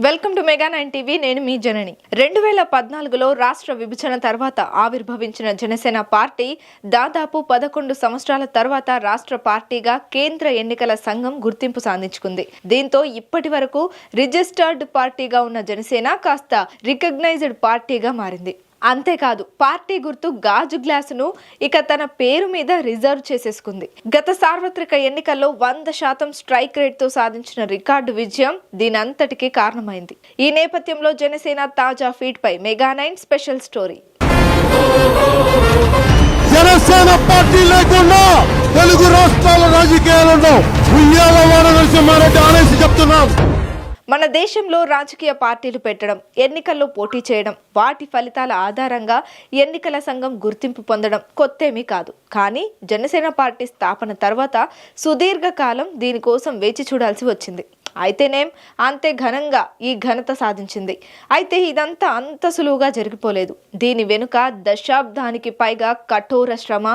Welcome to mega 9 TV. నేను మీ జనని. 2014లో రాష్ట్ర విభజన తర్వాత ఆవిర్భవించిన జనసేన పార్టీ దాదాపు 11 సంవత్సరాల తర్వాత రాష్ట్ర పార్టీగా కేంద్ర ఎన్నికల సంఘం గుర్తింపు సాధించుకుంది. దీంతో ఇప్పటి వరకు రిజిస్టర్డ్ పార్టీగా ఉన్న జనసేన కాస్త రికగ్నైజ్డ్ పార్టీగా మారింది. అంతేకాదు, పార్టీ గుర్తు గాజు గ్లాసును ఇక తన పేరు మీద రిజర్వ్ చేసేసుకుంది. గత సార్వత్రిక ఎన్నికల్లో 100% స్ట్రైక్ రేట్ తో సాధించిన రికార్డు విజయం దీనంతటికీ కారణమైంది. ఈ నేపథ్యంలో జనసేన తాజా ఫీడ్ పై mega 9 special story. Janasena party లేకుండా తెలుగు రాష్ట్రాల రాజకీయాలను ఉయ్యాల వానరసింహారెడ్డి అనేసి చెప్తున్నాం. మన దేశంలో రాజకీయ పార్టీలు పెట్టడం, ఎన్నికల్లో పోటీ చేయడం, వాటి ఫలితాల ఆధారంగా ఎన్నికల సంఘం గుర్తింపు పొందడం కొత్తేమీ కాదు. కానీ జనసేన పార్టీ స్థాపన తర్వాత సుదీర్ఘకాలం దీనికోసం వేచి చూడాల్సి వచ్చింది. అయితేనేం అంతే ఘనంగా ఈ ఘనత సాధించింది. అయితే ఇదంతా అంత సులువుగా జరిగిపోలేదు. దీని వెనుక దశాబ్దానికి పైగా కఠోర శ్రమ,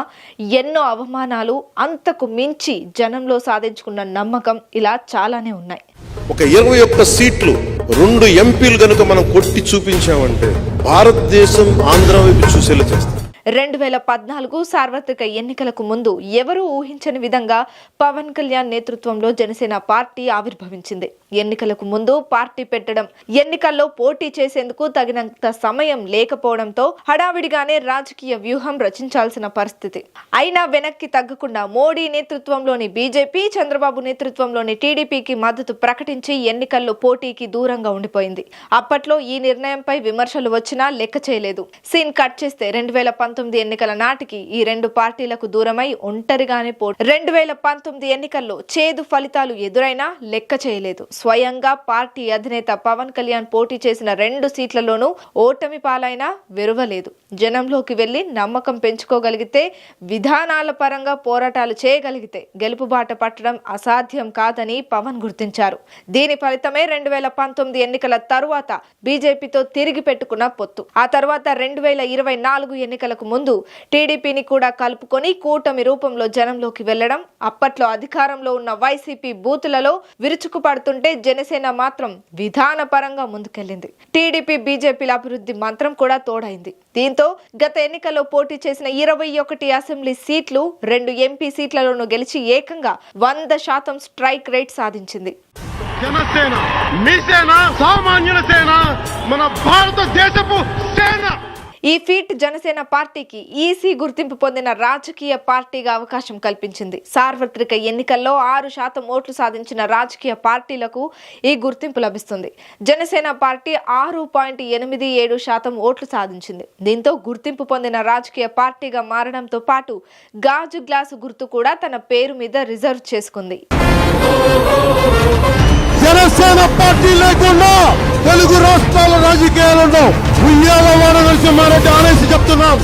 ఎన్నో అవమానాలు, అంతకు మించి జనంలో సాధించుకున్న నమ్మకం ఇలా చాలానే ఉన్నాయి. ఒక 21 సీట్లు 2 ఎంపీలు గనుక మనం కొట్టి చూపించామంటే భారతదేశం ఆంధ్ర వైపు చూసేలా చేస్తాం. 2014 సార్వత్రిక ఎన్నికలకు ముందు ఎవరూ ఊహించని విధంగా పవన్ కళ్యాణ్ నేతృత్వంలో జనసేన పార్టీ ఆవిర్భవించింది. ఎన్నికలకు ముందు పార్టీ పెట్టడం, ఎన్నికల్లో పోటీ చేసేందుకు తగినంత సమయం లేకపోవడంతో హడావిడిగానే రాజకీయ వ్యూహం రచించాల్సిన పరిస్థితి. అయినా వెనక్కి తగ్గకుండా మోడీ నేతృత్వంలోని బీజేపీ, చంద్రబాబు నేతృత్వంలోని టీడీపీకి మద్దతు ప్రకటించి ఎన్నికల్లో పోటీకి దూరంగా ఉండిపోయింది. అప్పట్లో ఈ నిర్ణయంపై విమర్శలు వచ్చినా లెక్క చేయలేదు. సీన్ కట్ చేస్తే 2019 ఎన్నికల నాటికి ఈ రెండు పార్టీలకు దూరమై ఒంటరిగానే పోటీ. 2019 ఎన్నికల్లో చేదు ఫలితాలు ఎదురైనా లెక్క చేయలేదు. స్వయంగా పార్టీ అధినేత పవన్ కళ్యాణ్ పోటీ చేసిన 2 సీట్లలోనూ ఓటమి పాలైనా విరువలేదు. జనంలోకి వెళ్లి నమ్మకం పెంచుకోగలిగితే, విధానాల పరంగా పోరాటాలు చేయగలిగితే గెలుపుబాట పట్టడం అసాధ్యం కాదని పవన్ గుర్తించారు. దీని ఫలితమే 2019 ఎన్నికల తరువాత బీజేపీతో తిరిగి పెట్టుకున్న పొత్తు. ఆ తర్వాత 2024 ఎన్నికలకు ముందు టీడీపీని కూడా కలుపుకొని కూటమి రూపంలో జనంలోకి వెళ్లడం. అప్పట్లో అధికారంలో ఉన్న వైసీపీ బూతులలో విరుచుకుపడుతుంటే జనసేన మాత్రం విధాన పరంగా ముందుకెళ్లింది. టీడీపీ, బీజేపీల అభివృద్ధి మంత్రం కూడా తోడైంది. దీంతో గత ఎన్నికల్లో పోటీ చేసిన 21 అసెంబ్లీ సీట్లు, 2 ఎంపీ సీట్లలోనూ గెలిచి ఏకంగా 100% స్ట్రైక్ రేట్ సాధించింది. జనసేన మీ సేన, సామాన్యుల సేన, మన భారతదేశపు సేన. ఈ ఫీట్ జనసేన పార్టీకి ఈసీ గుర్తింపు పొందిన రాజకీయ పార్టీగా అవకాశం కల్పించింది. సార్వత్రిక ఎన్నికల్లో 6% ఓట్లు సాధించిన రాజకీయ పార్టీలకు ఈ గుర్తింపు లభిస్తుంది. జనసేన పార్టీ 6.87% ఓట్లు సాధించింది. దీంతో గుర్తింపు పొందిన రాజకీయ పార్టీగా మారడంతో పాటు గాజు గ్లాసు గుర్తు కూడా తన పేరు మీద రిజర్వ్ చేసుకుంది. జనసేన పార్టీ లేకుండా తెలుగు రాష్ట్రాల రాజకీయాలను ఉయ్యాల వానరసింహారెడ్డి అనేసి చెప్తున్నాం.